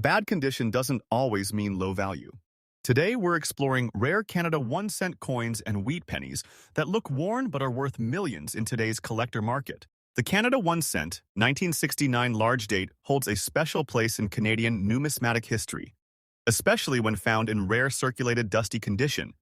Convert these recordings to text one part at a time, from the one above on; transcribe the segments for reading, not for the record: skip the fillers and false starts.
bad condition doesn't always mean low value. Today, we're exploring rare Canada 1-cent coins and wheat pennies that look worn but are worth millions in today's collector market. The Canada 1-cent, 1969 large date holds a special place in Canadian numismatic history, especially when found in rare circulated dusty condition,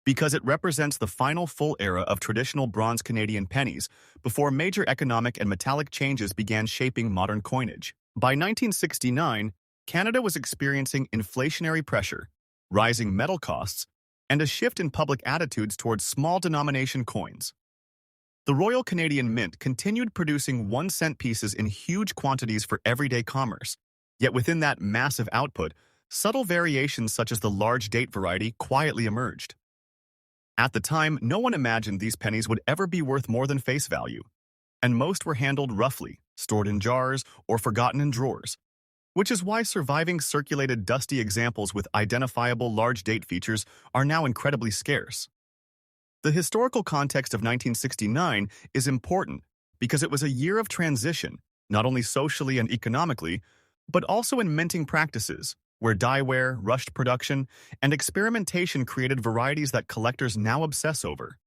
because it represents the final full era of traditional bronze Canadian pennies before major economic and metallic changes began shaping modern coinage. By 1969, Canada was experiencing inflationary pressure, rising metal costs, and a shift in public attitudes towards small denomination coins. The Royal Canadian Mint continued producing 1-cent pieces in huge quantities for everyday commerce, yet within that massive output, subtle variations such as the large date variety quietly emerged. At the time, no one imagined these pennies would ever be worth more than face value, and most were handled roughly, stored in jars, or forgotten in drawers, which is why surviving circulated dusty examples with identifiable large date features are now incredibly scarce. The historical context of 1969 is important because it was a year of transition, not only socially and economically, but also in minting practices, where dieware, rushed production, and experimentation created varieties that collectors now obsess over.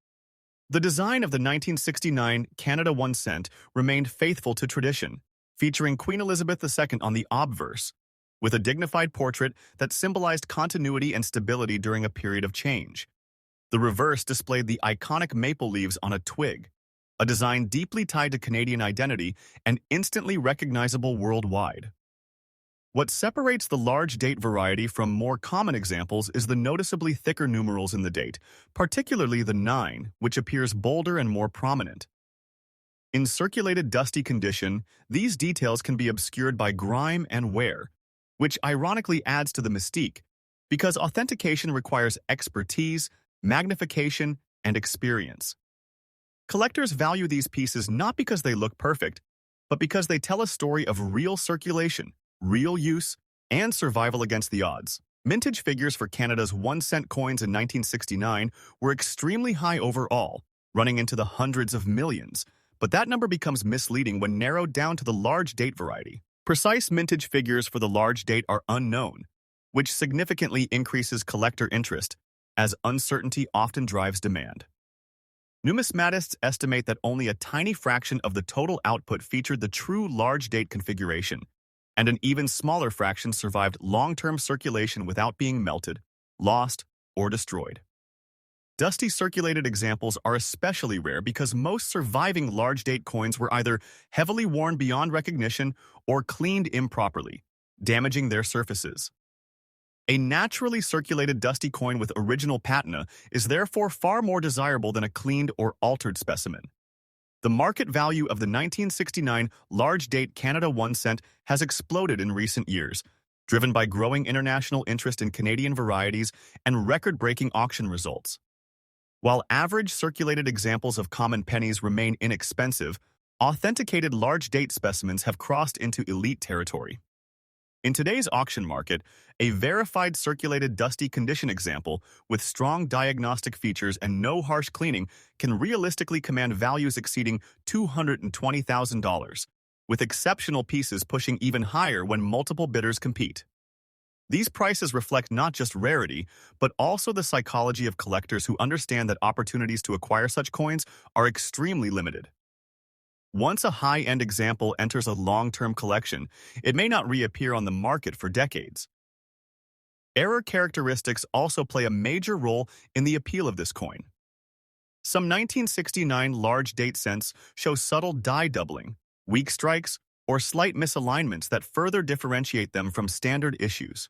The design of the 1969 Canada 1-cent remained faithful to tradition, featuring Queen Elizabeth II on the obverse, with a dignified portrait that symbolized continuity and stability during a period of change. The reverse displayed the iconic maple leaves on a twig, a design deeply tied to Canadian identity and instantly recognizable worldwide. What separates the large date variety from more common examples is the noticeably thicker numerals in the date, particularly the 9, which appears bolder and more prominent. In circulated dusty condition, these details can be obscured by grime and wear, which ironically adds to the mystique, because authentication requires expertise, magnification, and experience. Collectors value these pieces not because they look perfect, but because they tell a story of real circulation, real use, and survival against the odds. Mintage figures for Canada's 1-cent coins in 1969 were extremely high overall, running into the hundreds of millions, but that number becomes misleading when narrowed down to the large date variety. Precise mintage figures for the large date are unknown, which significantly increases collector interest, as uncertainty often drives demand. Numismatists estimate that only a tiny fraction of the total output featured the true large date configuration, and an even smaller fraction survived long-term circulation without being melted, lost, or destroyed. Dusty circulated examples are especially rare because most surviving large date coins were either heavily worn beyond recognition or cleaned improperly, damaging their surfaces. A naturally circulated dusty coin with original patina is therefore far more desirable than a cleaned or altered specimen. The market value of the 1969 large date Canada 1-cent has exploded in recent years, driven by growing international interest in Canadian varieties and record-breaking auction results. While average circulated examples of common pennies remain inexpensive, authenticated large date specimens have crossed into elite territory. In today's auction market, a verified circulated dusty condition example with strong diagnostic features and no harsh cleaning can realistically command values exceeding $220,000, with exceptional pieces pushing even higher when multiple bidders compete. These prices reflect not just rarity, but also the psychology of collectors who understand that opportunities to acquire such coins are extremely limited. Once a high-end example enters a long-term collection, it may not reappear on the market for decades. Error characteristics also play a major role in the appeal of this coin. Some 1969 large date cents show subtle die doubling, weak strikes, or slight misalignments that further differentiate them from standard issues.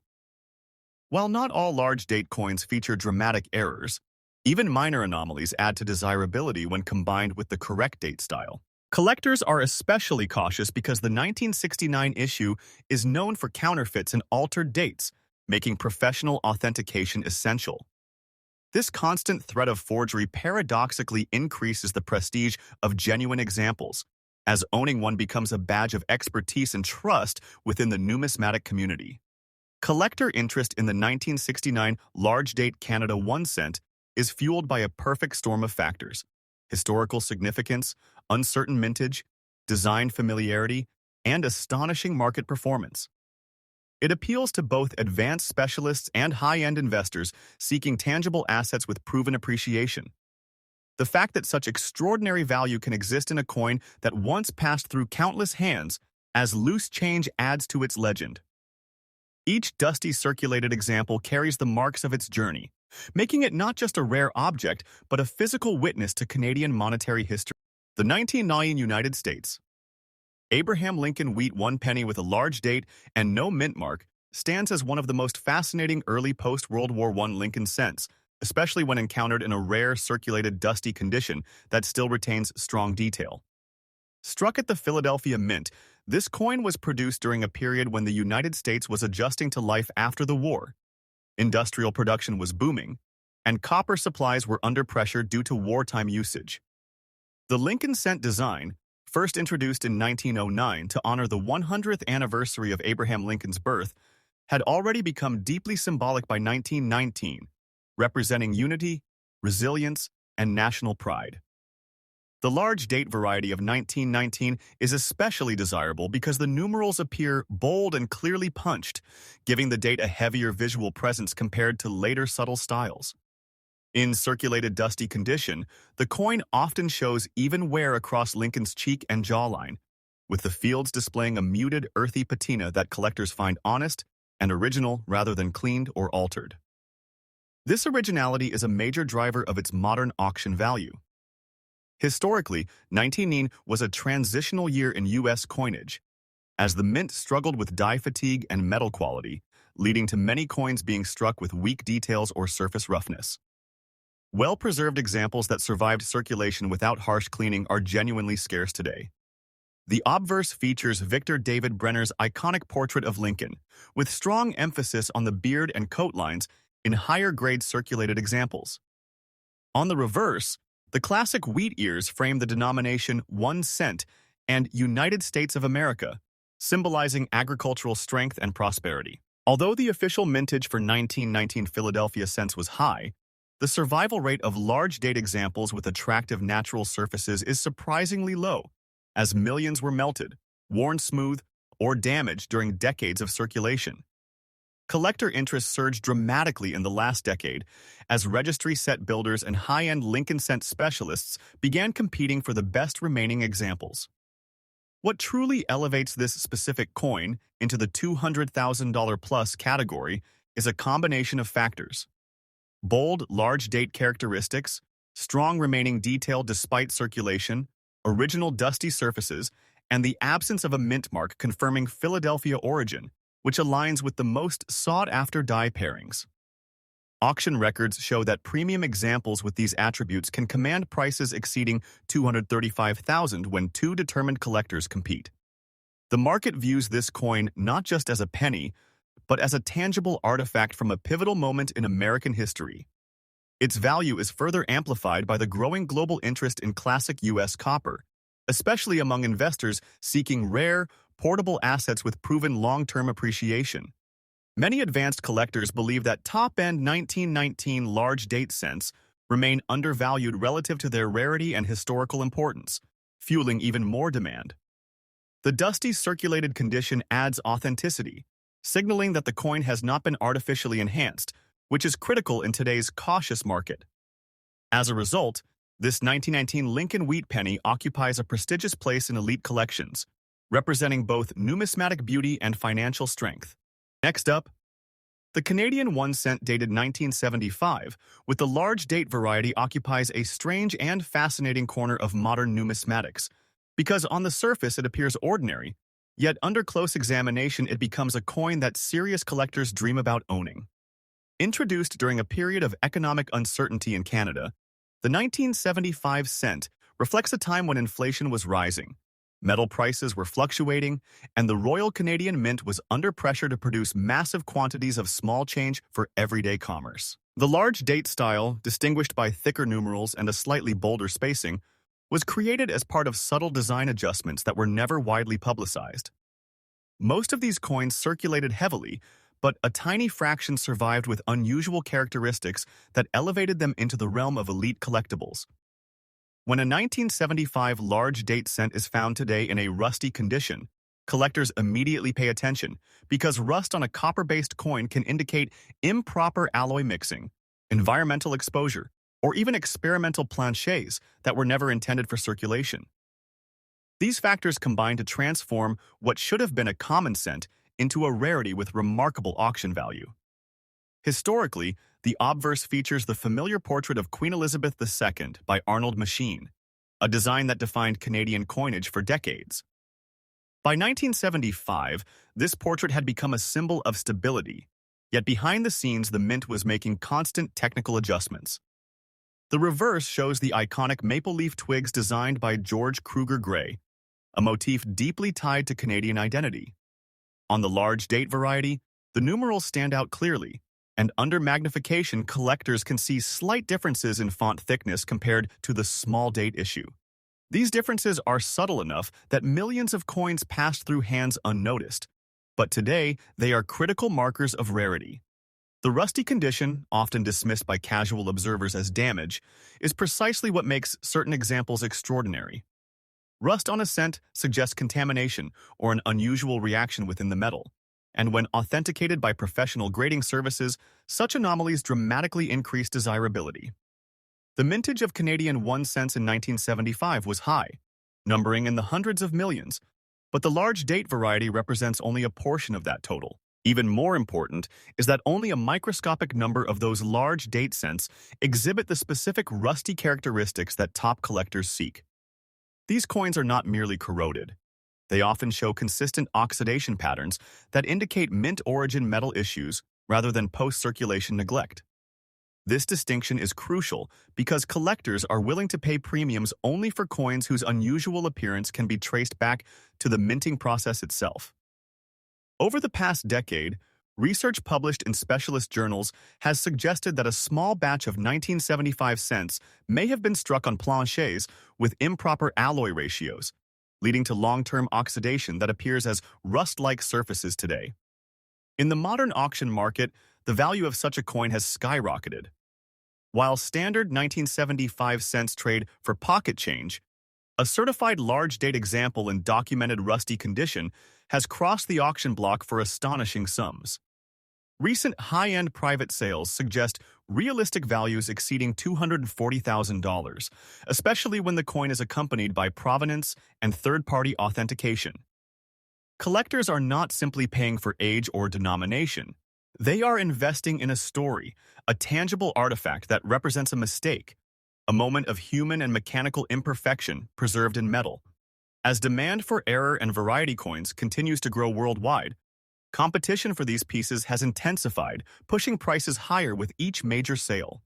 While not all large date coins feature dramatic errors, even minor anomalies add to desirability when combined with the correct date style. Collectors are especially cautious because the 1969 issue is known for counterfeits and altered dates, making professional authentication essential. This constant threat of forgery paradoxically increases the prestige of genuine examples, as owning one becomes a badge of expertise and trust within the numismatic community. Collector interest in the 1969 large date Canada 1-cent is fueled by a perfect storm of factors: historical significance, uncertain mintage, design familiarity, and astonishing market performance. It appeals to both advanced specialists and high-end investors seeking tangible assets with proven appreciation. The fact that such extraordinary value can exist in a coin that once passed through countless hands as loose change adds to its legend. Each dusty circulated example carries the marks of its journey, making it not just a rare object, but a physical witness to Canadian monetary history. The 1909 United States. Abraham Lincoln Wheat 1 penny with a large date and no mint mark stands as one of the most fascinating early post-World War I Lincoln cents, especially when encountered in a rare circulated dusty condition that still retains strong detail. Struck at the Philadelphia Mint, this coin was produced during a period when the United States was adjusting to life after the war. Industrial production was booming, and copper supplies were under pressure due to wartime usage. The Lincoln cent design, first introduced in 1909 to honor the 100th anniversary of Abraham Lincoln's birth, had already become deeply symbolic by 1919, representing unity, resilience, and national pride. The large date variety of 1919 is especially desirable because the numerals appear bold and clearly punched, giving the date a heavier visual presence compared to later subtle styles. In circulated dusty condition, the coin often shows even wear across Lincoln's cheek and jawline, with the fields displaying a muted, earthy patina that collectors find honest and original rather than cleaned or altered. This originality is a major driver of its modern auction value. Historically, 1909 was a transitional year in U.S. coinage, as the mint struggled with die fatigue and metal quality, leading to many coins being struck with weak details or surface roughness. Well-preserved examples that survived circulation without harsh cleaning are genuinely scarce today. The obverse features Victor David Brenner's iconic portrait of Lincoln, with strong emphasis on the beard and coat lines in higher-grade circulated examples. On the reverse, the classic wheat ears frame the denomination 1 cent and United States of America, symbolizing agricultural strength and prosperity. Although the official mintage for 1919 Philadelphia cents was high, the survival rate of large date examples with attractive natural surfaces is surprisingly low, as millions were melted, worn smooth, or damaged during decades of circulation. Collector interest surged dramatically in the last decade as registry set builders and high-end Lincoln cent specialists began competing for the best remaining examples. What truly elevates this specific coin into the $200,000 plus category is a combination of factors. Bold, large date characteristics, strong remaining detail despite circulation, original dusty surfaces, and the absence of a mint mark confirming Philadelphia origin, which aligns with the most sought-after die pairings. Auction records show that premium examples with these attributes can command prices exceeding $235,000 when two determined collectors compete. The market views this coin not just as a penny, but as a tangible artifact from a pivotal moment in American history. Its value is further amplified by the growing global interest in classic U.S. copper, especially among investors seeking rare, portable assets with proven long-term appreciation. Many advanced collectors believe that top-end 1919 large date cents remain undervalued relative to their rarity and historical importance, fueling even more demand. The dusty circulated condition adds authenticity, signaling that the coin has not been artificially enhanced, which is critical in today's cautious market. As a result, this 1919 Lincoln Wheat penny occupies a prestigious place in elite collections, representing both numismatic beauty and financial strength. Next up, the Canadian 1 cent dated 1975, with the large date variety occupies a strange and fascinating corner of modern numismatics, because on the surface it appears ordinary, yet under close examination it becomes a coin that serious collectors dream about owning. Introduced during a period of economic uncertainty in Canada, the 1975 cent reflects a time when inflation was rising, metal prices were fluctuating, and the Royal Canadian Mint was under pressure to produce massive quantities of small change for everyday commerce. The large date style, distinguished by thicker numerals and a slightly bolder spacing, was created as part of subtle design adjustments that were never widely publicized. Most of these coins circulated heavily, but a tiny fraction survived with unusual characteristics that elevated them into the realm of elite collectibles. When a 1975 large date cent is found today in a rusty condition, Collectors immediately pay attention because rust on a copper-based coin can indicate improper alloy mixing, environmental exposure, or even experimental planchets that were never intended for circulation. These factors combine to transform what should have been a common cent into a rarity with remarkable auction value. Historically, the obverse features the familiar portrait of Queen Elizabeth II by Arnold Machine, a design that defined Canadian coinage for decades. By 1975, this portrait had become a symbol of stability, yet behind the scenes the mint was making constant technical adjustments. The reverse shows the iconic maple leaf twigs designed by George Kruger Gray, a motif deeply tied to Canadian identity. On the large date variety, the numerals stand out clearly, and under magnification, collectors can see slight differences in font thickness compared to the small date issue. These differences are subtle enough that millions of coins passed through hands unnoticed, but today they are critical markers of rarity. The rusty condition, often dismissed by casual observers as damage, is precisely what makes certain examples extraordinary. Rust on a cent suggests contamination or an unusual reaction within the metal, and when authenticated by professional grading services, such anomalies dramatically increase desirability. The mintage of Canadian 1 cents in 1975 was high, numbering in the hundreds of millions, but the large date variety represents only a portion of that total. Even more important is that only a microscopic number of those large date cents exhibit the specific rusty characteristics that top collectors seek. These coins are not merely corroded. They often show consistent oxidation patterns that indicate mint origin metal issues rather than post-circulation neglect. This distinction is crucial because collectors are willing to pay premiums only for coins whose unusual appearance can be traced back to the minting process itself. Over the past decade, research published in specialist journals has suggested that a small batch of 1975 cents may have been struck on planchets with improper alloy ratios, leading to long-term oxidation that appears as rust-like surfaces today. In the modern auction market, the value of such a coin has skyrocketed. While standard 1975 cents trade for pocket change, a certified large-date example in documented rusty condition has crossed the auction block for astonishing sums. Recent high-end private sales suggest realistic values exceeding $240,000, especially when the coin is accompanied by provenance and third-party authentication. Collectors are not simply paying for age or denomination. They are investing in a story, a tangible artifact that represents a mistake, a moment of human and mechanical imperfection preserved in metal. As demand for error and variety coins continues to grow worldwide, competition for these pieces has intensified, pushing prices higher with each major sale.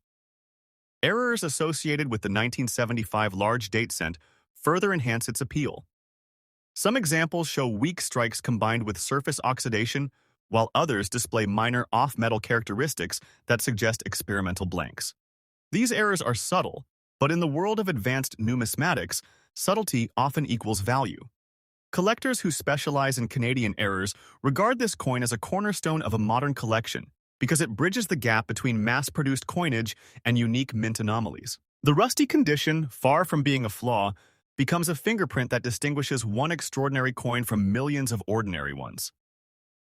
Errors associated with the 1975 large date cent further enhance its appeal. Some examples show weak strikes combined with surface oxidation, while others display minor off-metal characteristics that suggest experimental blanks. These errors are subtle, but in the world of advanced numismatics, subtlety often equals value. Collectors who specialize in Canadian errors regard this coin as a cornerstone of a modern collection because it bridges the gap between mass-produced coinage and unique mint anomalies. The rusty condition, far from being a flaw, becomes a fingerprint that distinguishes one extraordinary coin from millions of ordinary ones.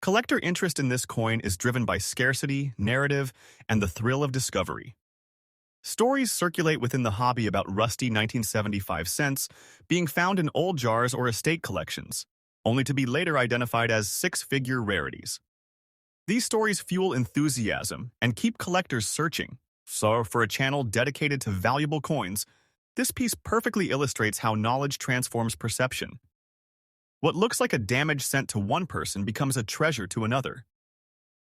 Collector interest in this coin is driven by scarcity, narrative, and the thrill of discovery. Stories circulate within the hobby about rusty 1975 cents being found in old jars or estate collections, only to be later identified as six-figure rarities. These stories fuel enthusiasm and keep collectors searching. So, for a channel dedicated to valuable coins, this piece perfectly illustrates how knowledge transforms perception. What looks like a damage sent to one person becomes a treasure to another.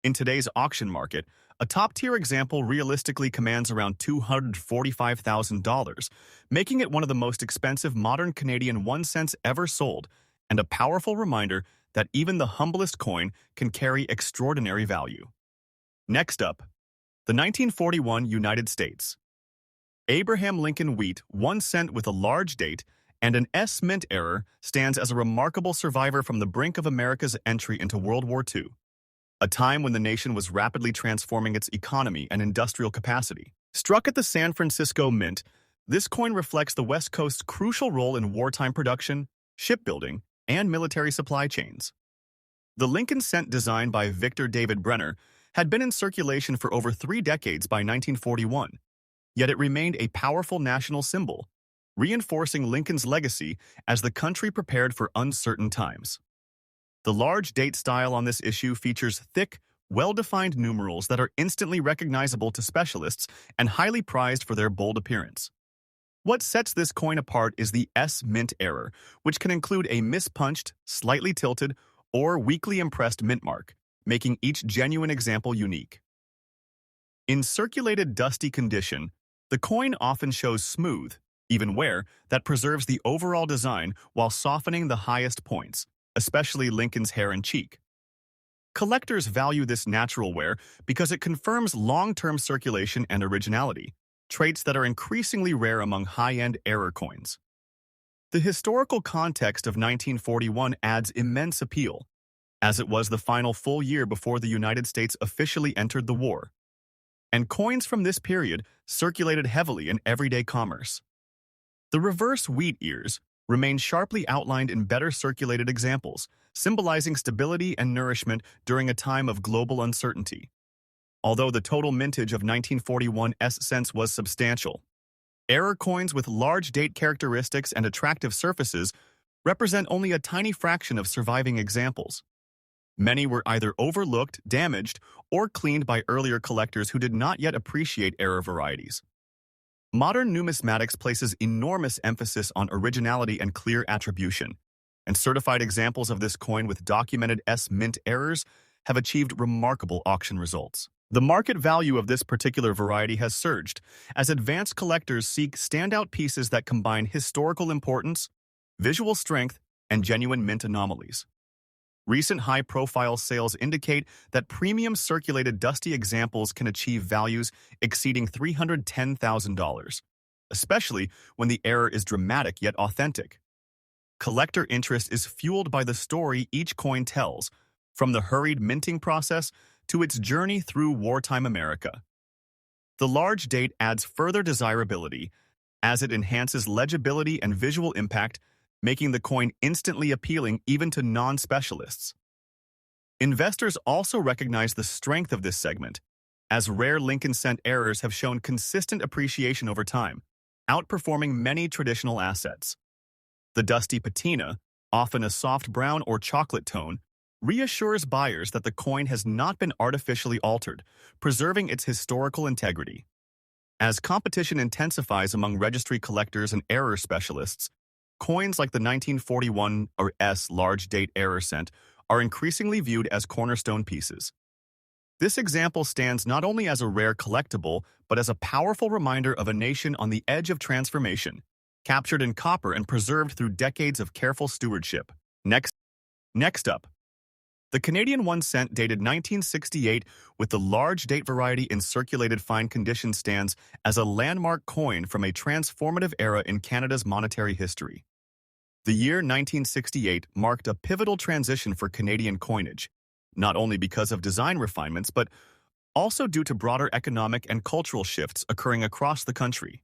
In today's auction market, a top-tier example realistically commands around $245,000, making it one of the most expensive modern Canadian 1 cents ever sold, and a powerful reminder that even the humblest coin can carry extraordinary value. Next up, the 1941 United States. Abraham Lincoln Wheat, 1 cent with a large date, and an S mint error stands as a remarkable survivor from the brink of America's entry into World War II, a time when the nation was rapidly transforming its economy and industrial capacity. Struck at the San Francisco Mint, this coin reflects the West Coast's crucial role in wartime production, shipbuilding, and military supply chains. The Lincoln cent designed by Victor David Brenner had been in circulation for over 3 decades by 1941, yet it remained a powerful national symbol, reinforcing Lincoln's legacy as the country prepared for uncertain times. The large date style on this issue features thick, well-defined numerals that are instantly recognizable to specialists and highly prized for their bold appearance. What sets this coin apart is the S mint error, which can include a mispunched, slightly tilted, or weakly impressed mint mark, making each genuine example unique. In circulated dusty condition, the coin often shows smooth, even wear, that preserves the overall design while softening the highest points, especially Lincoln's hair and cheek. Collectors value this natural wear because it confirms long-term circulation and originality, traits that are increasingly rare among high-end error coins. The historical context of 1941 adds immense appeal, as it was the final full year before the United States officially entered the war, and coins from this period circulated heavily in everyday commerce. The reverse wheat ears remain sharply outlined in better circulated examples, symbolizing stability and nourishment during a time of global uncertainty. Although the total mintage of 1941 cents was substantial, error coins with large date characteristics and attractive surfaces represent only a tiny fraction of surviving examples. Many were either overlooked, damaged, or cleaned by earlier collectors who did not yet appreciate error varieties. Modern numismatics places enormous emphasis on originality and clear attribution, and certified examples of this coin with documented S mint errors have achieved remarkable auction results. The market value of this particular variety has surged as advanced collectors seek standout pieces that combine historical importance, visual strength, and genuine mint anomalies. Recent high-profile sales indicate that premium circulated dusty examples can achieve values exceeding $310,000, especially when the error is dramatic yet authentic. Collector interest is fueled by the story each coin tells, from the hurried minting process to its journey through wartime America. The large date adds further desirability as it enhances legibility and visual impact, making the coin instantly appealing even to non-specialists. Investors also recognize the strength of this segment, as rare Lincoln cent errors have shown consistent appreciation over time, outperforming many traditional assets. The dusty patina, often a soft brown or chocolate tone, reassures buyers that the coin has not been artificially altered, preserving its historical integrity. As competition intensifies among registry collectors and error specialists, coins like the 1941 or S large date error cent are increasingly viewed as cornerstone pieces. This example stands not only as a rare collectible, but as a powerful reminder of a nation on the edge of transformation, captured in copper and preserved through decades of careful stewardship. Next up, the Canadian 1 cent dated 1968 with the large date variety in circulated fine condition stands as a landmark coin from a transformative era in Canada's monetary history. The year 1968 marked a pivotal transition for Canadian coinage, not only because of design refinements, but also due to broader economic and cultural shifts occurring across the country.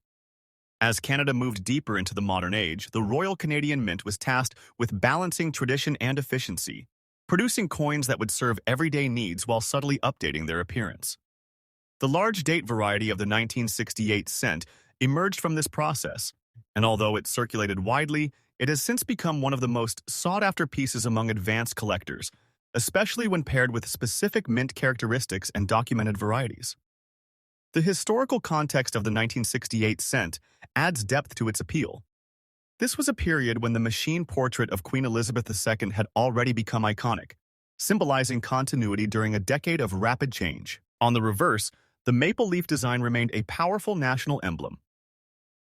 As Canada moved deeper into the modern age, the Royal Canadian Mint was tasked with balancing tradition and efficiency, producing coins that would serve everyday needs while subtly updating their appearance. The large date variety of the 1968 cent emerged from this process, and although it circulated widely, it has since become one of the most sought-after pieces among advanced collectors, especially when paired with specific mint characteristics and documented varieties. The historical context of the 1968 cent adds depth to its appeal. This was a period when the machine portrait of Queen Elizabeth II had already become iconic, symbolizing continuity during a decade of rapid change. On the reverse, the maple leaf design remained a powerful national emblem.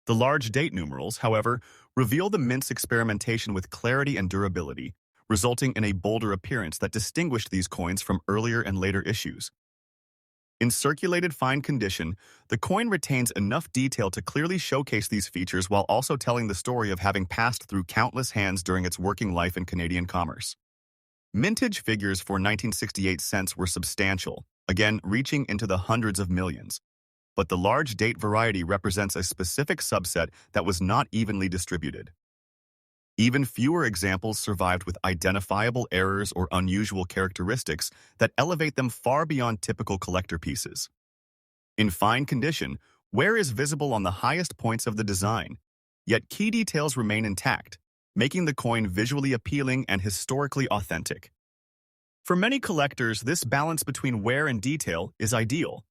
The large date numerals, however, reveal the mint's experimentation with clarity and durability, resulting in a bolder appearance that distinguished these coins from earlier and later issues. In circulated fine condition, the coin retains enough detail to clearly showcase these features while also telling the story of having passed through countless hands during its working life in Canadian commerce. Mintage figures for 1968 cents were substantial, again reaching into the hundreds of millions. But the large date variety represents a specific subset that was not evenly distributed. Even fewer examples survived with identifiable errors or unusual characteristics that elevate them far beyond typical collector pieces. In fine condition, wear is visible on the highest points of the design, yet key details remain intact, making the coin visually appealing and historically authentic. For many collectors, this balance between wear and detail is ideal,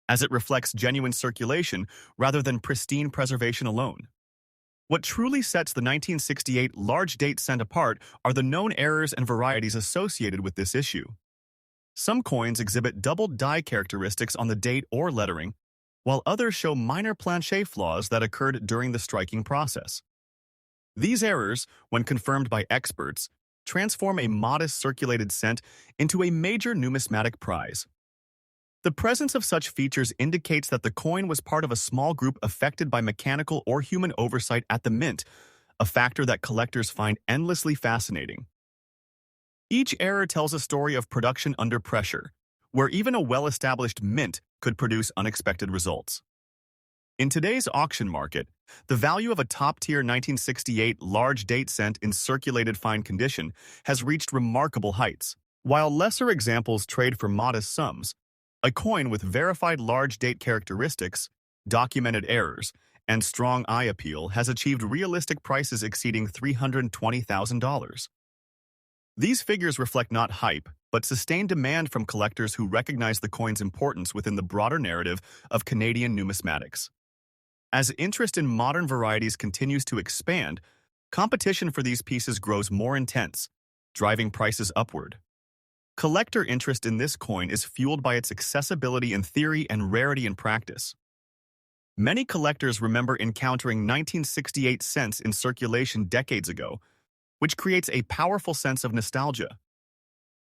as it reflects genuine circulation rather than pristine preservation alone. What truly sets the 1968 large date cent apart are the known errors and varieties associated with this issue. Some coins exhibit double die characteristics on the date or lettering, while others show minor planchet flaws that occurred during the striking process. These errors, when confirmed by experts, transform a modest circulated cent into a major numismatic prize. The presence of such features indicates that the coin was part of a small group affected by mechanical or human oversight at the mint, a factor that collectors find endlessly fascinating. Each error tells a story of production under pressure, where even a well-established mint could produce unexpected results. In today's auction market, the value of a top-tier 1968 large date cent in circulated fine condition has reached remarkable heights. While lesser examples trade for modest sums, a coin with verified large date characteristics, documented errors, and strong eye appeal has achieved realistic prices exceeding $320,000. These figures reflect not hype, but sustained demand from collectors who recognize the coin's importance within the broader narrative of Canadian numismatics. As interest in modern varieties continues to expand, competition for these pieces grows more intense, driving prices upward. Collector interest in this coin is fueled by its accessibility in theory and rarity in practice. Many collectors remember encountering 1968 cents in circulation decades ago, which creates a powerful sense of nostalgia.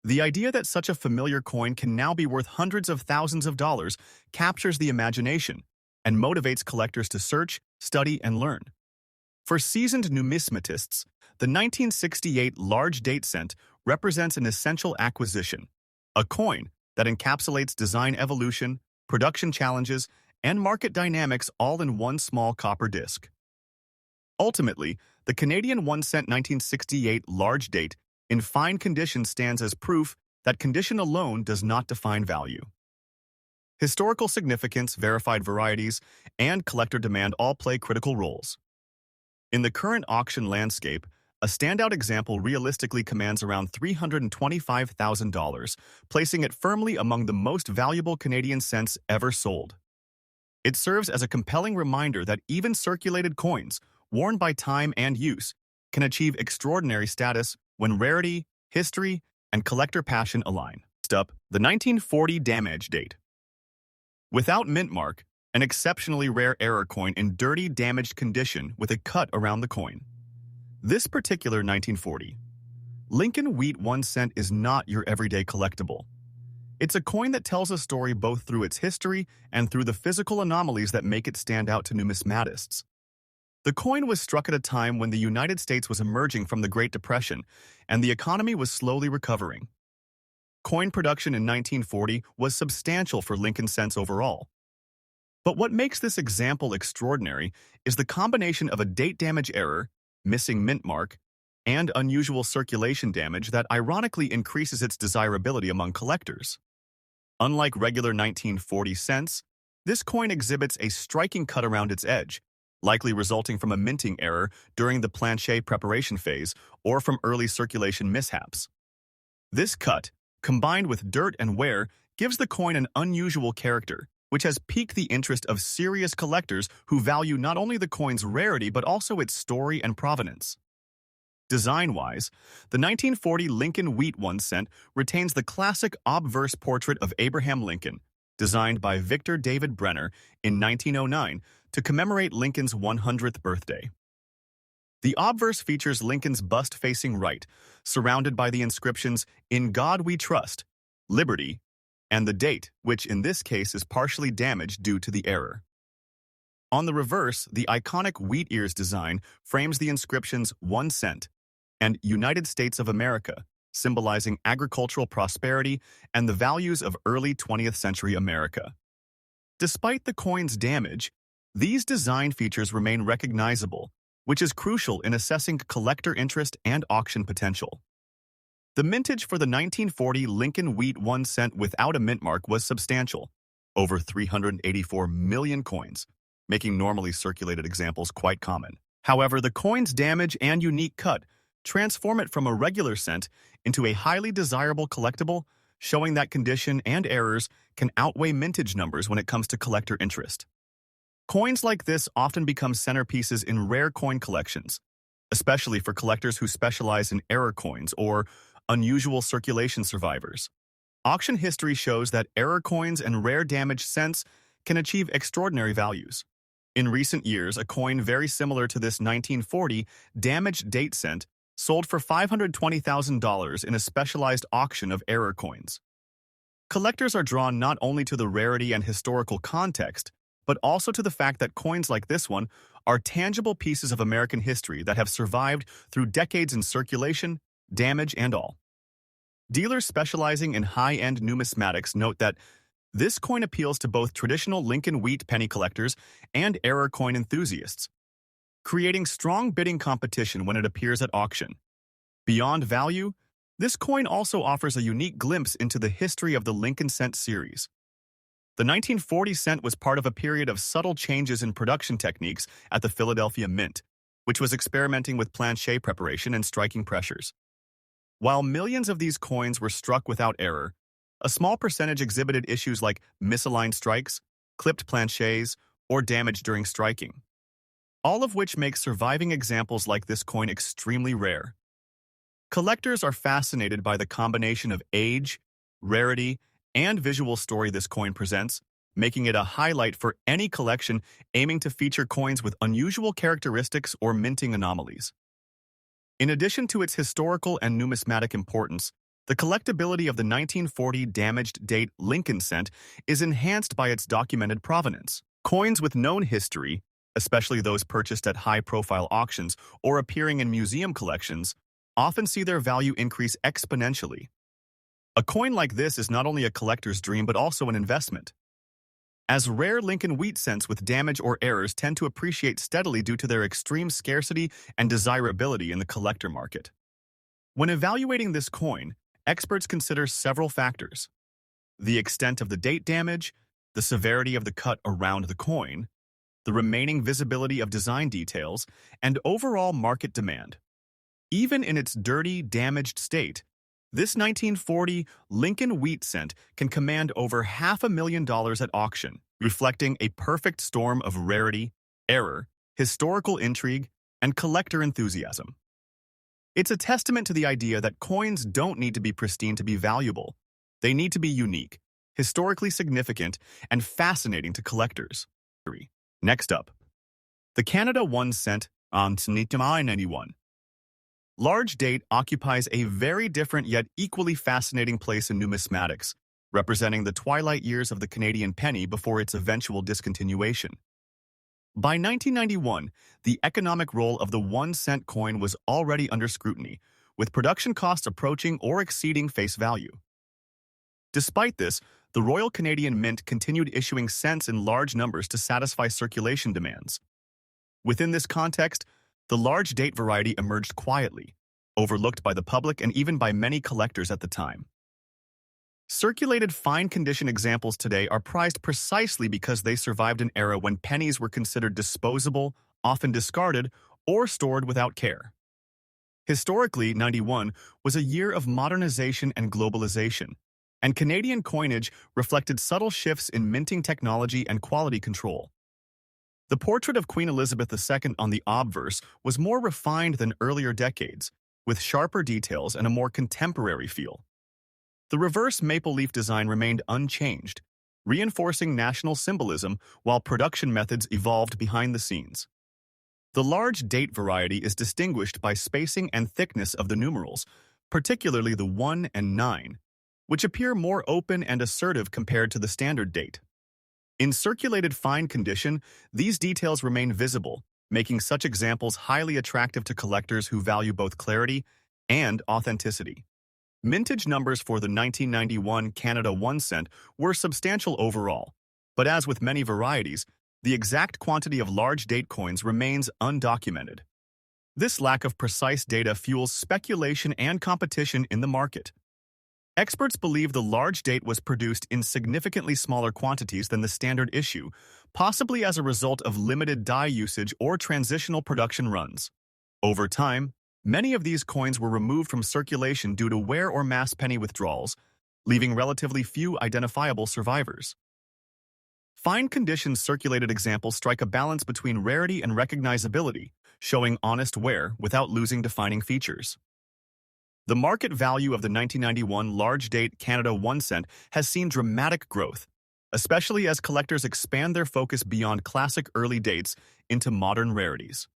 The idea that such a familiar coin can now be worth hundreds of thousands of dollars captures the imagination and motivates collectors to search, study, and learn. For seasoned numismatists, the 1968 large date cent represents an essential acquisition, a coin that encapsulates design evolution, production challenges, and market dynamics all in one small copper disc. Ultimately, the Canadian 1 cent 1968 large date in fine condition stands as proof that condition alone does not define value. Historical significance, verified varieties, and collector demand all play critical roles. In the current auction landscape, a standout example realistically commands around $325,000, placing it firmly among the most valuable Canadian cents ever sold. It serves as a compelling reminder that even circulated coins, worn by time and use, can achieve extraordinary status when rarity, history, and collector passion align. Next up, the 1940 damage date. Without mint mark, an exceptionally rare error coin in dirty, damaged condition with a cut around the coin. This particular 1940 Lincoln Wheat 1 cent is not your everyday collectible. It's a coin that tells a story both through its history and through the physical anomalies that make it stand out to numismatists. The coin was struck at a time when the United States was emerging from the Great Depression and the economy was slowly recovering. Coin production in 1940 was substantial for Lincoln cents overall. But what makes this example extraordinary is the combination of a date damage error, missing mint mark, and unusual circulation damage that ironically increases its desirability among collectors. Unlike regular 1940 cents, this coin exhibits a striking cut around its edge, likely resulting from a minting error during the planchet preparation phase or from early circulation mishaps. This cut, combined with dirt and wear, gives the coin an unusual character, which has piqued the interest of serious collectors who value not only the coin's rarity but also its story and provenance. Design-wise, the 1940 Lincoln Wheat 1 cent retains the classic obverse portrait of Abraham Lincoln, designed by Victor David Brenner in 1909 to commemorate Lincoln's 100th birthday. The obverse features Lincoln's bust facing right, surrounded by the inscriptions, "In God We Trust," "Liberty," and the date, which in this case is partially damaged due to the error. On the reverse, the iconic wheat ears design frames the inscriptions 1 cent and United States of America, symbolizing agricultural prosperity and the values of early 20th century America. Despite the coin's damage, these design features remain recognizable, which is crucial in assessing collector interest and auction potential. The mintage for the 1940 Lincoln Wheat 1 cent without a mint mark was substantial, over 384 million coins, making normally circulated examples quite common. However, the coin's damage and unique cut transform it from a regular cent into a highly desirable collectible, showing that condition and errors can outweigh mintage numbers when it comes to collector interest. Coins like this often become centerpieces in rare coin collections, especially for collectors who specialize in error coins or unusual circulation survivors. Auction history shows that error coins and rare damaged cents can achieve extraordinary values. In recent years, a coin very similar to this 1940 damaged date cent sold for $520,000 in a specialized auction of error coins. Collectors are drawn not only to the rarity and historical context, but also to the fact that coins like this one are tangible pieces of American history that have survived through decades in circulation, damage, and all. Dealers specializing in high-end numismatics note that this coin appeals to both traditional Lincoln Wheat penny collectors and error coin enthusiasts, creating strong bidding competition when it appears at auction. Beyond value, this coin also offers a unique glimpse into the history of the Lincoln cent series. The 1940 cent was part of a period of subtle changes in production techniques at the Philadelphia Mint, which was experimenting with planche preparation and striking pressures. While millions of these coins were struck without error, a small percentage exhibited issues like misaligned strikes, clipped planches, or damage during striking, all of which make surviving examples like this coin extremely rare. Collectors are fascinated by the combination of age, rarity, and visual story this coin presents, making it a highlight for any collection aiming to feature coins with unusual characteristics or minting anomalies. In addition to its historical and numismatic importance, the collectability of the 1940 damaged date Lincoln cent is enhanced by its documented provenance. Coins with known history, especially those purchased at high-profile auctions or appearing in museum collections, often see their value increase exponentially. A coin like this is not only a collector's dream but also an investment, as rare Lincoln Wheat cents with damage or errors tend to appreciate steadily due to their extreme scarcity and desirability in the collector market. When evaluating this coin, experts consider several factors: the extent of the date damage, the severity of the cut around the coin, the remaining visibility of design details, and overall market demand. Even in its dirty, damaged state, this 1940 Lincoln Wheat cent can command over $500,000 at auction, reflecting a perfect storm of rarity, error, historical intrigue, and collector enthusiasm. It's a testament to the idea that coins don't need to be pristine to be valuable. They need to be unique, historically significant, and fascinating to collectors. Next up, the Canada 1 cent on 1991. Large date occupies a very different yet equally fascinating place in numismatics, representing the twilight years of the Canadian penny before its eventual discontinuation. By 1991, the economic role of the 1 cent coin was already under scrutiny, with production costs approaching or exceeding face value. Despite this, the Royal Canadian Mint continued issuing cents in large numbers to satisfy circulation demands. Within this context, the large date variety emerged quietly, overlooked by the public and even by many collectors at the time. Circulated fine-condition examples today are prized precisely because they survived an era when pennies were considered disposable, often discarded, or stored without care. Historically, 91 was a year of modernization and globalization, and Canadian coinage reflected subtle shifts in minting technology and quality control. The portrait of Queen Elizabeth II on the obverse was more refined than earlier decades, with sharper details and a more contemporary feel. The reverse maple leaf design remained unchanged, reinforcing national symbolism while production methods evolved behind the scenes. The large date variety is distinguished by spacing and thickness of the numerals, particularly the 1 and 9, which appear more open and assertive compared to the standard date. In circulated fine condition, these details remain visible, making such examples highly attractive to collectors who value both clarity and authenticity. Mintage numbers for the 1991 Canada 1 cent were substantial overall, but as with many varieties, the exact quantity of large date coins remains undocumented. This lack of precise data fuels speculation and competition in the market. Experts believe the large date was produced in significantly smaller quantities than the standard issue, possibly as a result of limited die usage or transitional production runs. Over time, many of these coins were removed from circulation due to wear or mass penny withdrawals, leaving relatively few identifiable survivors. Fine condition circulated examples strike a balance between rarity and recognizability, showing honest wear without losing defining features. The market value of the 1991 large-date Canada 1 cent has seen dramatic growth, especially as collectors expand their focus beyond classic early dates into modern rarities.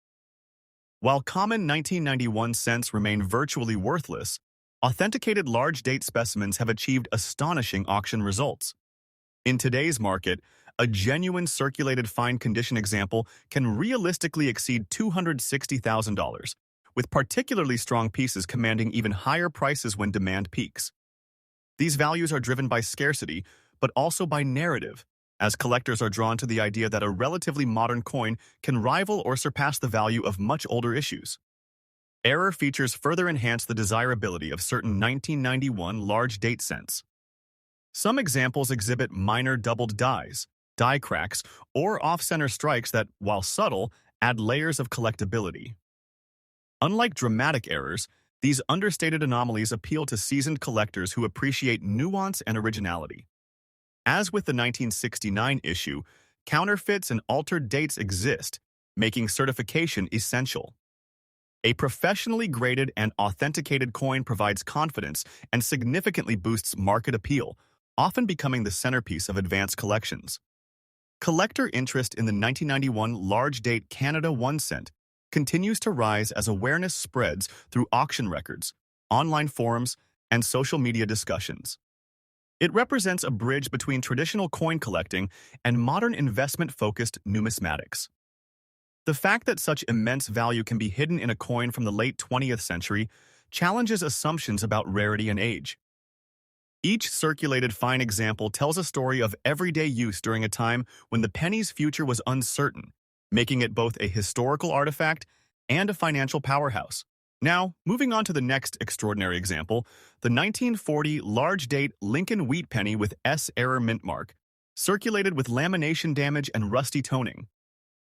While common 1991 cents remain virtually worthless, authenticated large-date specimens have achieved astonishing auction results. In today's market, a genuine circulated fine condition example can realistically exceed $260,000, with particularly strong pieces commanding even higher prices when demand peaks. These values are driven by scarcity, but also by narrative, as collectors are drawn to the idea that a relatively modern coin can rival or surpass the value of much older issues. Error features further enhance the desirability of certain 1991 large-date cents. Some examples exhibit minor doubled dies, die cracks, or off-center strikes that, while subtle, add layers of collectability. Unlike dramatic errors, these understated anomalies appeal to seasoned collectors who appreciate nuance and originality. As with the 1969 issue, counterfeits and altered dates exist, making certification essential. A professionally graded and authenticated coin provides confidence and significantly boosts market appeal, often becoming the centerpiece of advanced collections. Collector interest in the 1991 large-date Canada 1 cent continues to rise as awareness spreads through auction records, online forums, and social media discussions. It represents a bridge between traditional coin collecting and modern investment-focused numismatics. The fact that such immense value can be hidden in a coin from the late 20th century challenges assumptions about rarity and age. Each circulated fine example tells a story of everyday use during a time when the penny's future was uncertain, making it both a historical artifact and a financial powerhouse. Now, moving on to the next extraordinary example, the 1940 large-date Lincoln wheat penny with S-error mint mark, circulated with lamination damage and rusty toning.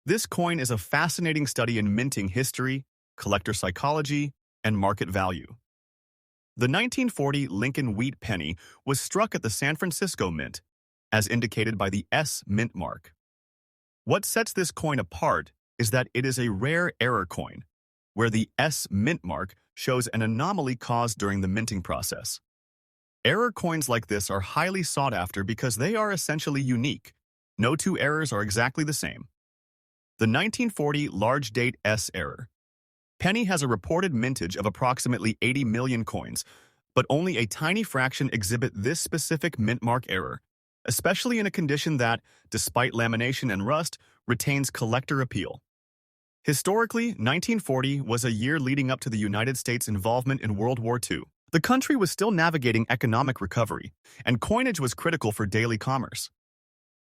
This coin is a fascinating study in minting history, collector psychology, and market value. The 1940 Lincoln wheat penny was struck at the San Francisco Mint, as indicated by the S mint mark. What sets this coin apart is that it is a rare error coin, where the S mint mark shows an anomaly caused during the minting process. Error coins like this are highly sought after because they are essentially unique. No two errors are exactly the same. The 1940 large-date S error penny has a reported mintage of approximately 80 million coins, but only a tiny fraction exhibit this specific mint mark error, especially in a condition that, despite lamination and rust, retains collector appeal. Historically, 1940 was a year leading up to the United States' involvement in World War II. The country was still navigating economic recovery, and coinage was critical for daily commerce.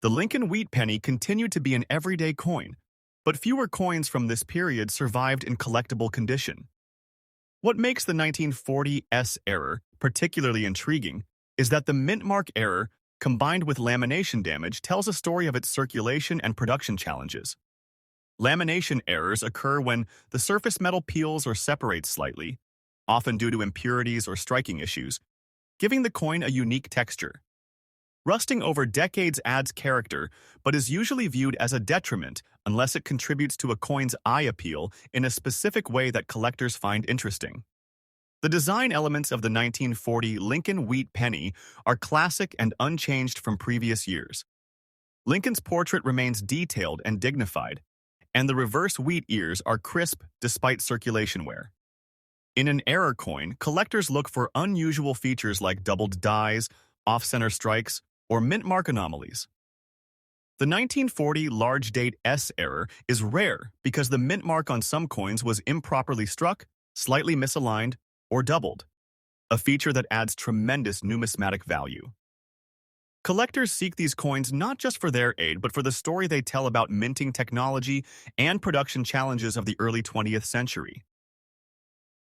The Lincoln wheat penny continued to be an everyday coin, but fewer coins from this period survived in collectible condition. What makes the 1940 S error particularly intriguing is that the mint mark error, combined with lamination damage, tells a story of its circulation and production challenges. Lamination errors occur when the surface metal peels or separates slightly, often due to impurities or striking issues, giving the coin a unique texture. Rusting over decades adds character, but is usually viewed as a detriment unless it contributes to a coin's eye appeal in a specific way that collectors find interesting. The design elements of the 1940 Lincoln wheat penny are classic and unchanged from previous years. Lincoln's portrait remains detailed and dignified, and the reverse wheat ears are crisp despite circulation wear. In an error coin, collectors look for unusual features like doubled dies, off-center strikes, or mint mark anomalies. The 1940 large-date S error is rare because the mint mark on some coins was improperly struck, slightly misaligned, or doubled, a feature that adds tremendous numismatic value. Collectors seek these coins not just for their aid, but for the story they tell about minting technology and production challenges of the early 20th century.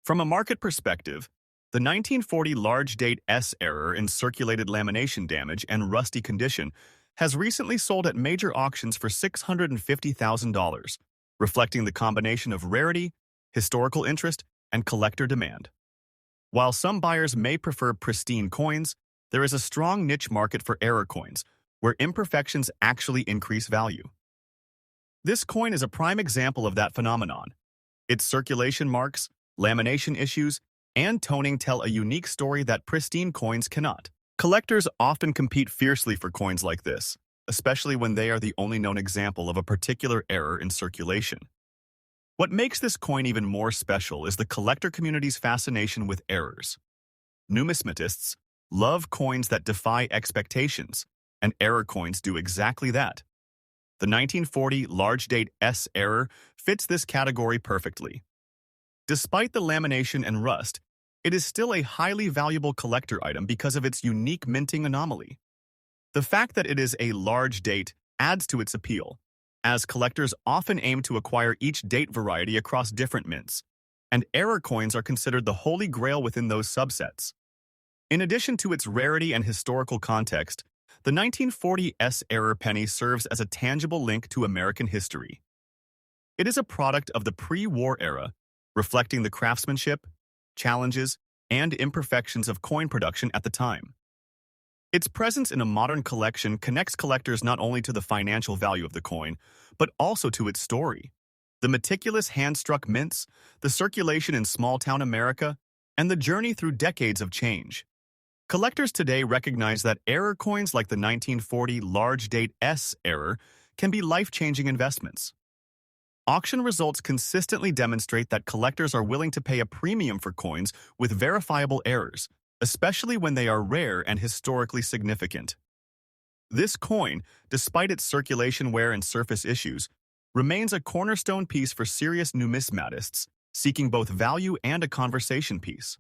From a market perspective, the 1940 large date S error in circulated lamination damage and rusty condition has recently sold at major auctions for $650,000, reflecting the combination of rarity, historical interest, and collector demand. While some buyers may prefer pristine coins, there is a strong niche market for error coins, where imperfections actually increase value. This coin is a prime example of that phenomenon. Its circulation marks, lamination issues, and toning tell a unique story that pristine coins cannot. Collectors often compete fiercely for coins like this, especially when they are the only known example of a particular error in circulation. What makes this coin even more special is the collector community's fascination with errors. Numismatists love coins that defy expectations, and error coins do exactly that. The 1940 large date S error fits this category perfectly. Despite the lamination and rust, it is still a highly valuable collector item because of its unique minting anomaly. The fact that it is a large date adds to its appeal, as collectors often aim to acquire each date variety across different mints, and error coins are considered the holy grail within those subsets. In addition to its rarity and historical context, the 1940 S error penny serves as a tangible link to American history. It is a product of the pre-war era, reflecting the craftsmanship, challenges, and imperfections of coin production at the time. Its presence in a modern collection connects collectors not only to the financial value of the coin, but also to its story. The meticulous hand-struck mints, the circulation in small-town America, and the journey through decades of change. Collectors today recognize that error coins like the 1940 large date S error can be life-changing investments. Auction results consistently demonstrate that collectors are willing to pay a premium for coins with verifiable errors, especially when they are rare and historically significant. This coin, despite its circulation wear and surface issues, remains a cornerstone piece for serious numismatists seeking both value and a conversation piece.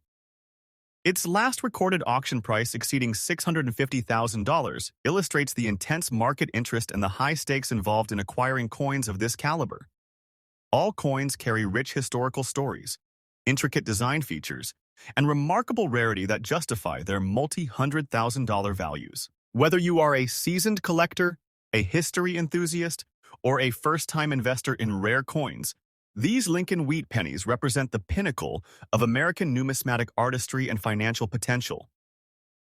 Its last recorded auction price exceeding $650,000 illustrates the intense market interest and the high stakes involved in acquiring coins of this caliber. All coins carry rich historical stories, intricate design features, and remarkable rarity that justify their multi-$100,000 values. Whether you are a seasoned collector, a history enthusiast, or a first-time investor in rare coins, these Lincoln Wheat pennies represent the pinnacle of American numismatic artistry and financial potential.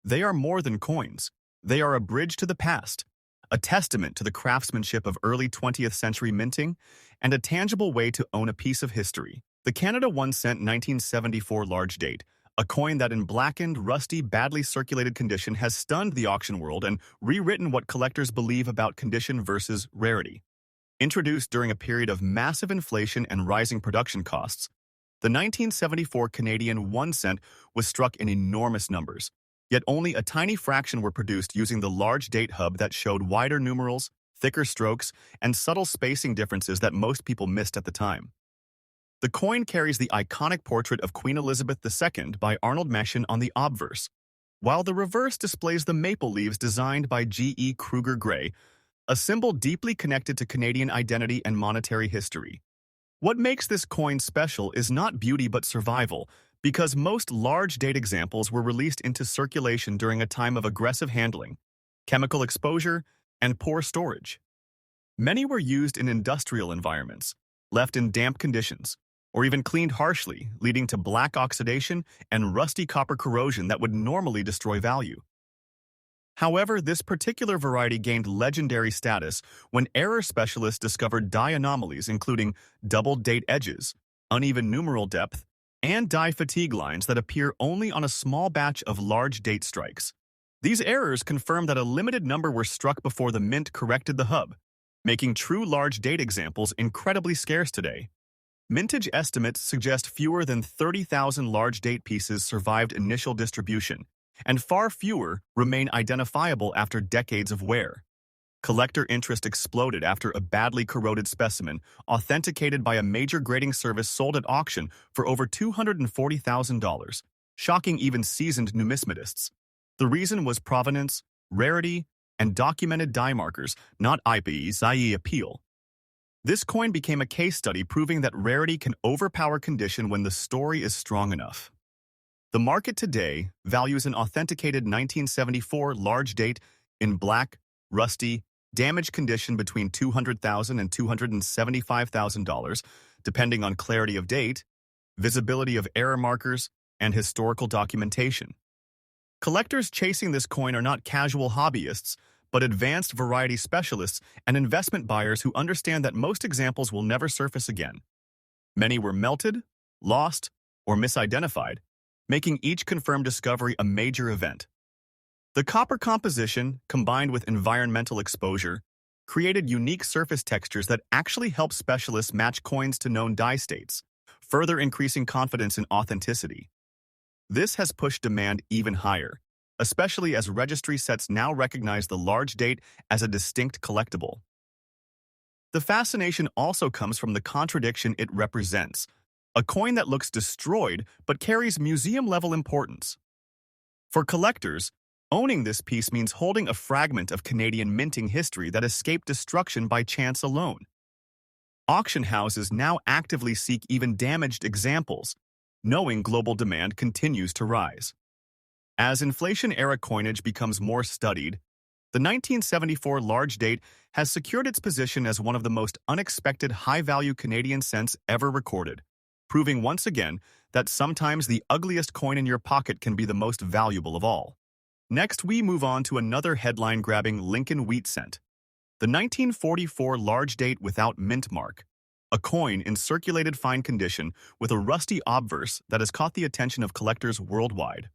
They are more than coins. They are a bridge to the past, a testament to the craftsmanship of early 20th century minting, and a tangible way to own a piece of history. The Canada 1 cent 1974 large date, a coin that in blackened, rusty, badly circulated condition has stunned the auction world and rewritten what collectors believe about condition versus rarity. Introduced during a period of massive inflation and rising production costs, the 1974 Canadian 1 cent was struck in enormous numbers, yet only a tiny fraction were produced using the large date hub that showed wider numerals, thicker strokes, and subtle spacing differences that most people missed at the time. The coin carries the iconic portrait of Queen Elizabeth II by Arnold Meshin on the obverse, while the reverse displays the maple leaves designed by G.E. Kruger Gray, a symbol deeply connected to Canadian identity and monetary history. What makes this coin special is not beauty but survival, because most large date examples were released into circulation during a time of aggressive handling, chemical exposure, and poor storage. Many were used in industrial environments, left in damp conditions, or even cleaned harshly, leading to black oxidation and rusty copper corrosion that would normally destroy value. However, this particular variety gained legendary status when error specialists discovered die anomalies including double date edges, uneven numeral depth, and die fatigue lines that appear only on a small batch of large date strikes. These errors confirm that a limited number were struck before the mint corrected the hub, making true large date examples incredibly scarce today. Mintage estimates suggest fewer than 30,000 large date pieces survived initial distribution, and far fewer remain identifiable after decades of wear. Collector interest exploded after a badly corroded specimen, authenticated by a major grading service, sold at auction for over $240,000, shocking even seasoned numismatists. The reason was provenance, rarity, and documented die markers, not IP's, i.e. appeal. This coin became a case study proving that rarity can overpower condition when the story is strong enough. The market today values an authenticated 1974 large date in black, rusty, damaged condition between $200,000 and $275,000, depending on clarity of date, visibility of error markers, and historical documentation. Collectors chasing this coin are not casual hobbyists, but advanced variety specialists and investment buyers who understand that most examples will never surface again. Many were melted, lost, or misidentified, making each confirmed discovery a major event. The copper composition, combined with environmental exposure, created unique surface textures that actually help specialists match coins to known dye states, further increasing confidence in authenticity. This has pushed demand even higher, especially as registry sets now recognize the large date as a distinct collectible. The fascination also comes from the contradiction it represents, a coin that looks destroyed but carries museum-level importance. For collectors, owning this piece means holding a fragment of Canadian minting history that escaped destruction by chance alone. Auction houses now actively seek even damaged examples, knowing global demand continues to rise. As inflation-era coinage becomes more studied, the 1974 large date has secured its position as one of the most unexpected high-value Canadian cents ever recorded, proving once again that sometimes the ugliest coin in your pocket can be the most valuable of all. Next, we move on to another headline-grabbing Lincoln wheat cent, the 1944 large date without mint mark, a coin in circulated fine condition with a rusty obverse that has caught the attention of collectors worldwide.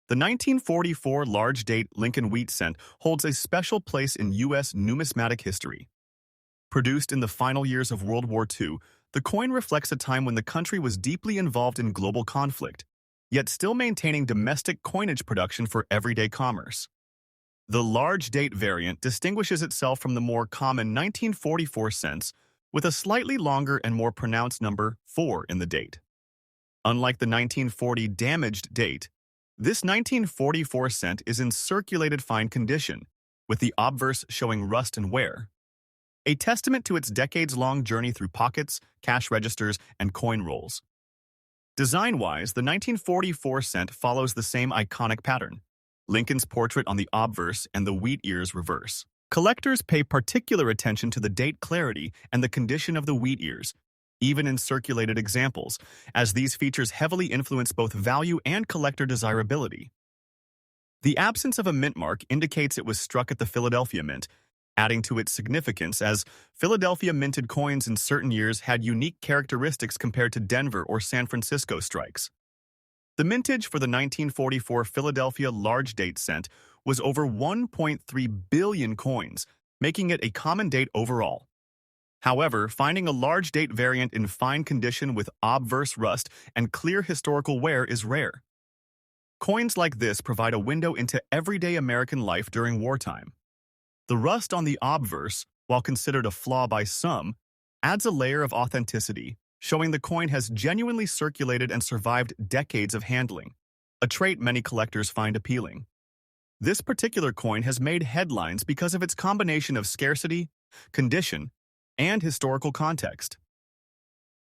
The 1944 large date Lincoln wheat cent holds a special place in U.S. numismatic history. Produced in the final years of World War II, the coin reflects a time when the country was deeply involved in global conflict, yet still maintaining domestic coinage production for everyday commerce. The large date variant distinguishes itself from the more common 1944 cents with a slightly longer and more pronounced number 4 in the date. Unlike the 1940 damaged date, this 1944 cent is in circulated fine condition, with the obverse showing rust and wear, a testament to its decades-long journey through pockets, cash registers, and coin rolls. Design-wise, the 1944 cent follows the same iconic pattern, Lincoln's portrait on the obverse and the wheat ears reverse. Collectors pay particular attention to the date clarity and the condition of the wheat ears, even in circulated examples, as these features heavily influence both value and collector desirability. The absence of a mint mark indicates it was struck at the Philadelphia Mint, adding to its significance as Philadelphia minted coins in certain years had unique characteristics compared to Denver or San Francisco strikes. The mintage for the 1944 Philadelphia large date cent was over 1.3 billion coins, making it a common date overall. However, finding a large date variant in fine condition with obverse rust and clear historical wear is rare. Coins like this provide a window into everyday American life during wartime. The rust on the obverse, while considered a flaw by some, adds a layer of authenticity, showing the coin has genuinely circulated and survived decades of handling, a trait many collectors find appealing. This particular coin has made headlines because of its combination of scarcity, condition, and historical context.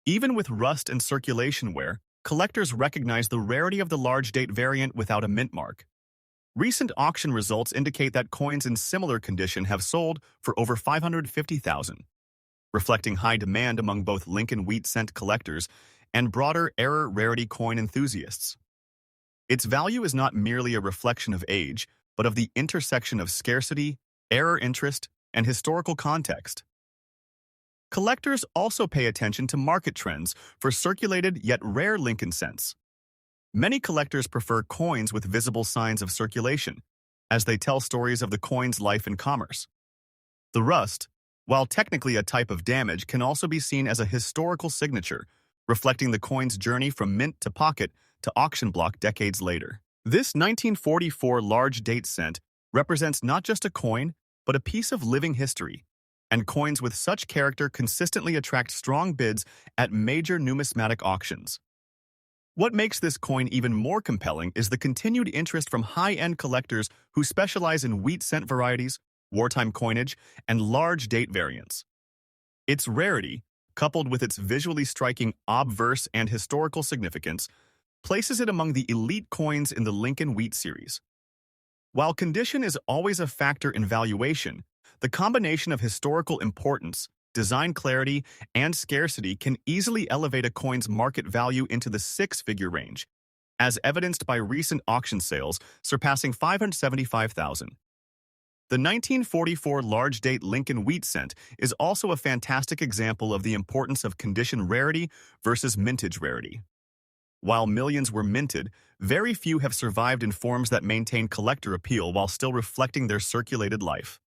Even with rust and circulation wear, collectors recognize the rarity of the large date variant without a mint mark. Recent auction results indicate that coins in similar condition have sold for over $550,000, reflecting high demand among both Lincoln wheat cent collectors and broader error rarity coin enthusiasts. Its value is not merely a reflection of age, but of the intersection of scarcity, error interest, and historical context. Collectors also pay attention to market trends for circulated yet rare Lincoln cents. Many collectors prefer coins with visible signs of circulation, as they tell stories of the coin's life and commerce. The rust, while technically a type of damage, can also be seen as a historical signature, reflecting the coin's journey from mint to pocket to auction block decades later. This 1944 large date cent represents not just a coin, but a piece of living history, and coins with such character consistently attract strong bids at major numismatic auctions. What makes this coin even more compelling is the continued interest from high-end collectors who specialize in wheat cent varieties, wartime coinage, and large date variants. Its rarity, coupled with its visually striking obverse and historical significance, places it among the elite coins in the Lincoln Wheat series. While condition is always a factor in valuation, the combination of historical importance, design clarity, and scarcity can easily elevate a coin's market value into the six-figure range, as evidenced by recent auction sales surpassing $575,000. The 1944 large-date Lincoln Wheat cent is also a fantastic example of the importance of condition rarity versus mintage rarity. While millions were minted, very few have survived in forms that maintain collector appeal while still reflecting their circulated life.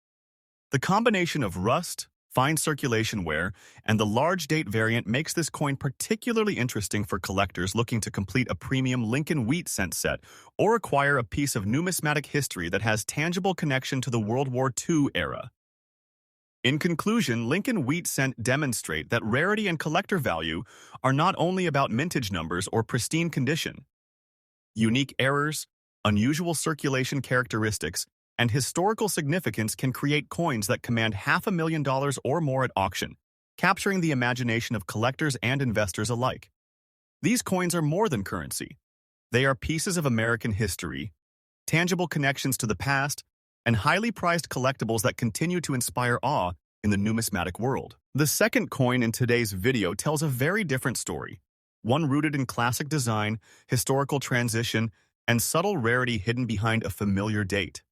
The combination of rust, fine circulation wear, and the large date variant makes this coin particularly interesting for collectors looking to complete a premium Lincoln Wheat cent set or acquire a piece of numismatic history that has tangible connection to the World War II era. In conclusion, Lincoln Wheat cent demonstrate that rarity and collector value are not only about mintage numbers or pristine condition. Unique errors, unusual circulation characteristics, and historical significance can create coins that command $500,000 or more at auction, capturing the imagination of collectors and investors alike. These coins are more than currency. They are pieces of American history, tangible connections to the past, and highly prized collectibles that continue to inspire awe in the numismatic world. The second coin in today's video tells a very different story, one rooted in classic design, historical transition, and subtle rarity hidden behind a familiar date.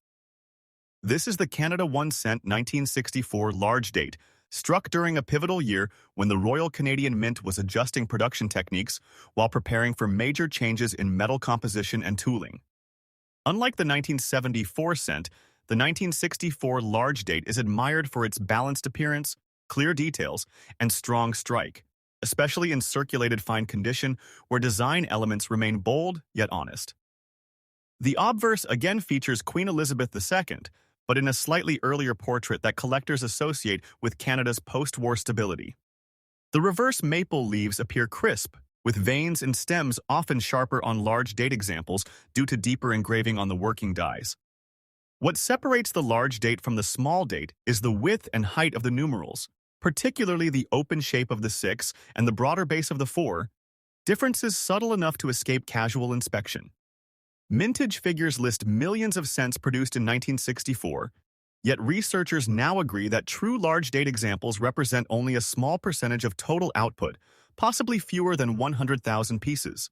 This is the Canada 1 cent 1964 large date, struck during a pivotal year when the Royal Canadian Mint was adjusting production techniques while preparing for major changes in metal composition and tooling. Unlike the 1974 cent, the 1964 large date is admired for its balanced appearance, clear details, and strong strike, especially in circulated fine condition where design elements remain bold yet honest. The obverse again features Queen Elizabeth II, but in a slightly earlier portrait that collectors associate with Canada's post-war stability. The reverse maple leaves appear crisp, with veins and stems often sharper on large date examples due to deeper engraving on the working dies. What separates the large date from the small date is the width and height of the numerals, particularly the open shape of the 6 and the broader base of the 4, differences subtle enough to escape casual inspection. Mintage figures list millions of cents produced in 1964, yet researchers now agree that true large date examples represent only a small percentage of total output, possibly fewer than 100,000 pieces.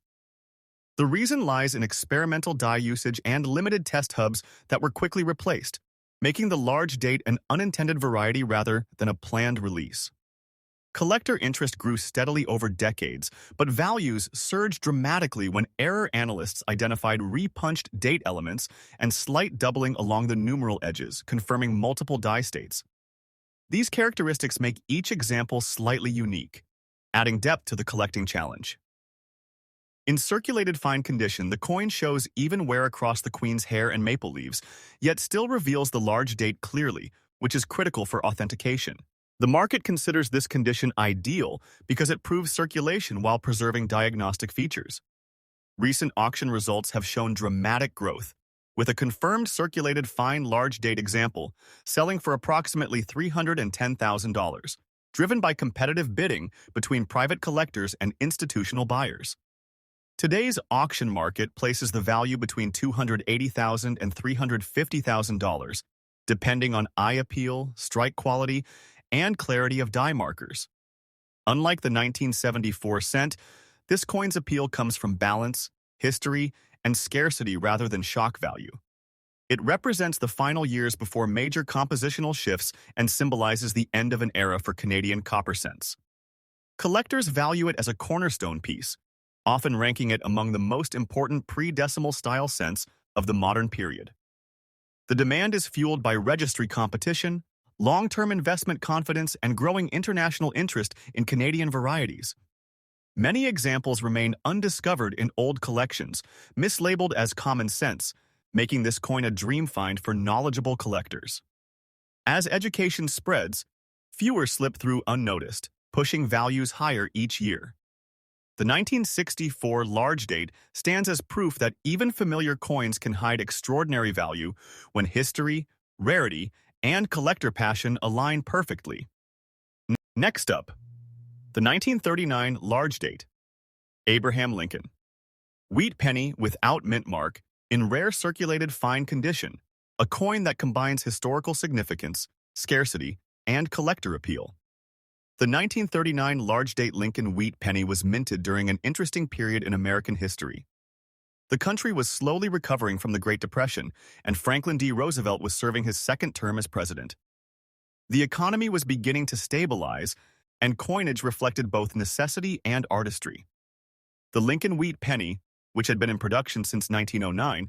The reason lies in experimental die usage and limited test hubs that were quickly replaced, making the large date an unintended variety rather than a planned release. Collector interest grew steadily over decades, but values surged dramatically when error analysts identified repunched date elements and slight doubling along the numeral edges, confirming multiple die states. These characteristics make each example slightly unique, adding depth to the collecting challenge. In circulated fine condition, the coin shows even wear across the Queen's hair and maple leaves, yet still reveals the large date clearly, which is critical for authentication. The market considers this condition ideal because it proves circulation while preserving diagnostic features. Recent auction results have shown dramatic growth, with a confirmed circulated fine large date example selling for approximately $310,000, driven by competitive bidding between private collectors and institutional buyers. Today's auction market places the value between $280,000 and $350,000, depending on eye appeal, strike quality, and clarity of die markers. Unlike the 1974 cent, this coin's appeal comes from balance, history, and scarcity rather than shock value. It represents the final years before major compositional shifts and symbolizes the end of an era for Canadian copper cents. Collectors value it as a cornerstone piece, often ranking it among the most important pre-decimal style cents of the modern period. The demand is fueled by registry competition, long-term investment confidence, and growing international interest in Canadian varieties. Many examples remain undiscovered in old collections, mislabeled as common sense, making this coin a dream find for knowledgeable collectors. As education spreads, fewer slip through unnoticed, pushing values higher each year. The 1964 large date stands as proof that even familiar coins can hide extraordinary value when history, rarity, and collector passion align perfectly. Next up, the 1939 large date, Abraham Lincoln. Wheat penny without mint mark, in rare circulated fine condition, a coin that combines historical significance, scarcity, and collector appeal. The 1939 large date Lincoln wheat penny was minted during an interesting period in American history. The country was slowly recovering from the Great Depression, and Franklin D. Roosevelt was serving his second term as president. The economy was beginning to stabilize, and coinage reflected both necessity and artistry. The Lincoln wheat penny, which had been in production since 1909,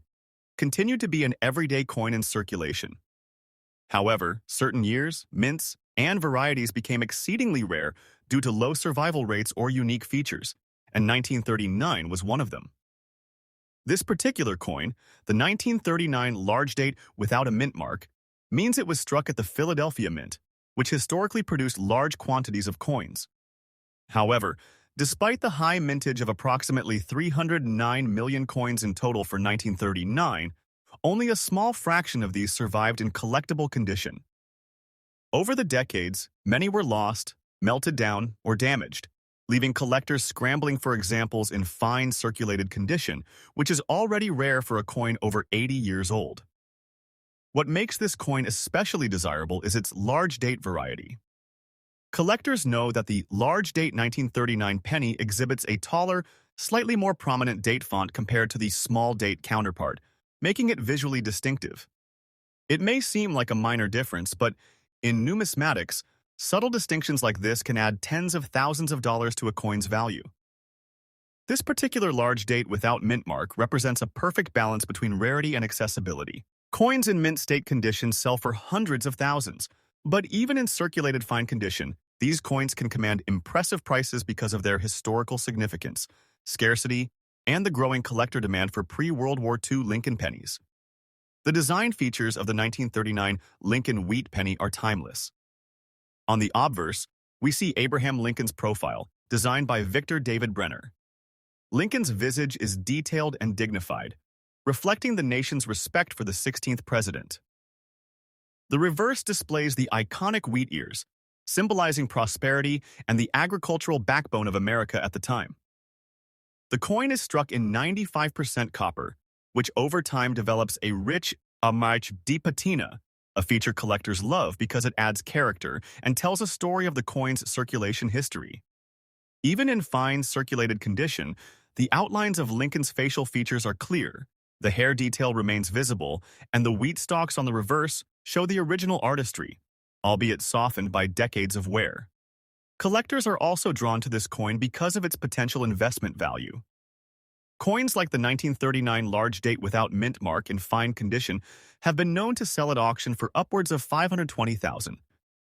continued to be an everyday coin in circulation. However, certain years, mints, and varieties became exceedingly rare due to low survival rates or unique features, and 1939 was one of them. This particular coin, the 1939 large date without a mint mark, means it was struck at the Philadelphia Mint, which historically produced large quantities of coins. However, despite the high mintage of approximately 309 million coins in total for 1939, only a small fraction of these survived in collectible condition. Over the decades, many were lost, melted down, or damaged, leaving collectors scrambling for examples in fine circulated condition, which is already rare for a coin over 80 years old. What makes this coin especially desirable is its large date variety. Collectors know that the large date 1939 penny exhibits a taller, slightly more prominent date font compared to the small date counterpart, making it visually distinctive. It may seem like a minor difference, but in numismatics, subtle distinctions like this can add tens of thousands of dollars to a coin's value. This particular large date without mint mark represents a perfect balance between rarity and accessibility. Coins in mint state condition sell for hundreds of thousands, but even in circulated fine condition, these coins can command impressive prices because of their historical significance, scarcity, and the growing collector demand for pre-World War II Lincoln pennies. The design features of the 1939 Lincoln wheat penny are timeless. On the obverse, we see Abraham Lincoln's profile, designed by Victor David Brenner. Lincoln's visage is detailed and dignified, reflecting the nation's respect for the 16th president. The reverse displays the iconic wheat ears, symbolizing prosperity and the agricultural backbone of America at the time. The coin is struck in 95% copper, which over time develops a rich amach di patina, a feature collectors love because it adds character and tells a story of the coin's circulation history. Even in fine circulated condition, the outlines of Lincoln's facial features are clear, the hair detail remains visible, and the wheat stalks on the reverse show the original artistry, albeit softened by decades of wear. Collectors are also drawn to this coin because of its potential investment value. Coins like the 1939 large date without mint mark in fine condition have been known to sell at auction for upwards of $520,000,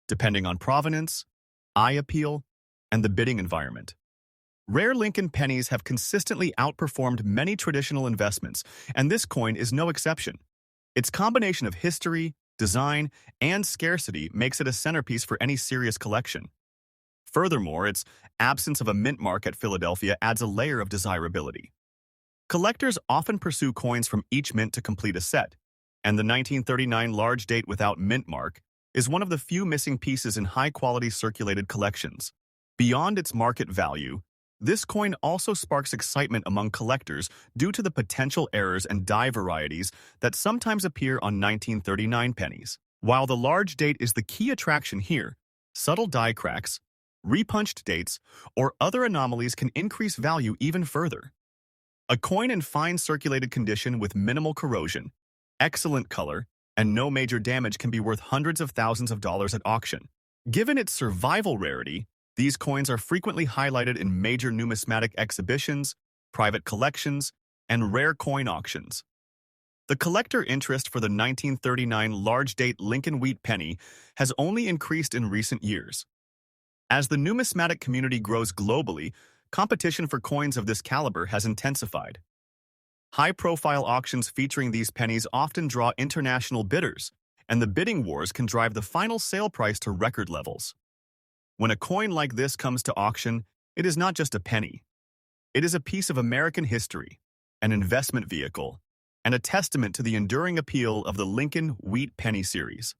depending on provenance, eye appeal, and the bidding environment. Rare Lincoln pennies have consistently outperformed many traditional investments, and this coin is no exception. Its combination of history, design, and scarcity makes it a centerpiece for any serious collection. Furthermore, its absence of a mint mark at Philadelphia adds a layer of desirability. Collectors often pursue coins from each mint to complete a set, and the 1939 large date without mint mark is one of the few missing pieces in high-quality circulated collections. Beyond its market value, this coin also sparks excitement among collectors due to the potential errors and die varieties that sometimes appear on 1939 pennies. While the large date is the key attraction here, subtle die cracks, repunched dates, or other anomalies can increase value even further. A coin in fine circulated condition with minimal corrosion, excellent color, and no major damage can be worth hundreds of thousands of dollars at auction. Given its survival rarity, these coins are frequently highlighted in major numismatic exhibitions, private collections, and rare coin auctions. The collector interest for the 1939 large date Lincoln wheat penny has only increased in recent years. As the numismatic community grows globally, competition for coins of this caliber has intensified. High-profile auctions featuring these pennies often draw international bidders, and the bidding wars can drive the final sale price to record levels. When a coin like this comes to auction, it is not just a penny. It is a piece of American history, an investment vehicle, and a testament to the enduring appeal of the Lincoln wheat penny series.